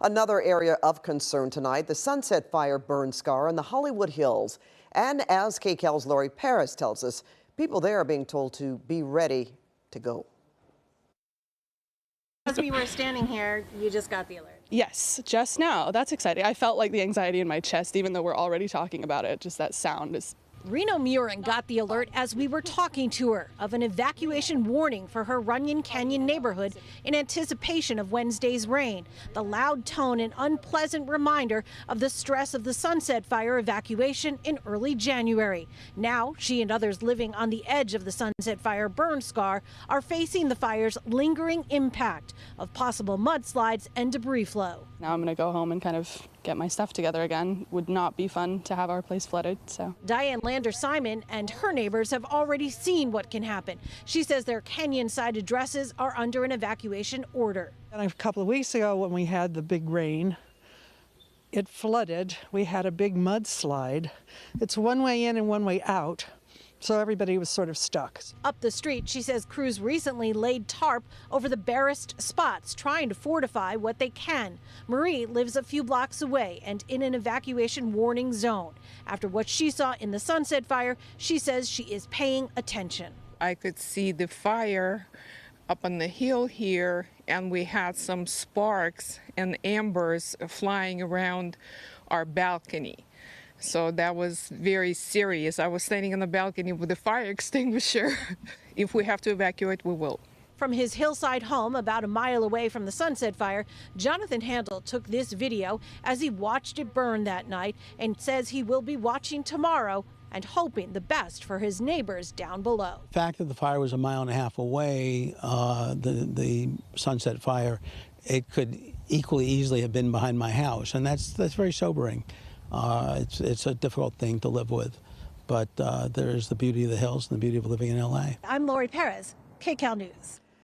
Another area of concern tonight, the Sunset Fire burn scar in the Hollywood Hills. And as KCAL's Laurie Perez tells us, people there are being told to be ready to go. As we were standing here, you just got the alert. Yes, just now. That's exciting. I felt like the anxiety in my chest, even though we're already talking about it. Just that sound is... Reno Murin got the alert as we were talking to her of an evacuation warning for her Runyon Canyon neighborhood in anticipation of Wednesday's rain. The loud tone an unpleasant reminder of the stress of the Sunset Fire evacuation in early January. Now, she and others living on the edge of the Sunset Fire burn scar are facing the fire's lingering impact of possible mudslides and debris flow. Now I'm going to go home and kind of get my stuff together again. Would not be fun to have our place flooded, so. Diane Lander-Simon and her neighbors have already seen what can happen. She says their canyon-side addresses are under an evacuation order. And a couple of weeks ago when we had the big rain, it flooded. We had a big mudslide. It's one way in and one way out. So everybody was sort of stuck. Up the street, she says crews recently laid tarp over the barest spots, trying to fortify what they can. Marie lives a few blocks away and in an evacuation warning zone. After what she saw in the Sunset Fire, she says she is paying attention. I could see the fire up on the hill here, and we had some sparks and embers flying around our balcony. So that was very serious. I was standing on the balcony with a fire extinguisher. If we have to evacuate, we will. From his hillside home about a mile away from the Sunset Fire, Jonathan Handel took this video as he watched it burn that night and says he will be watching tomorrow and hoping the best for his neighbors down below. The fact that the fire was a mile and a half away, the Sunset Fire, it could equally easily have been behind my house, and that's very sobering. It's a difficult thing to live with, but there's the beauty of the hills and the beauty of living in LA. I'm Laurie Perez, KCAL News.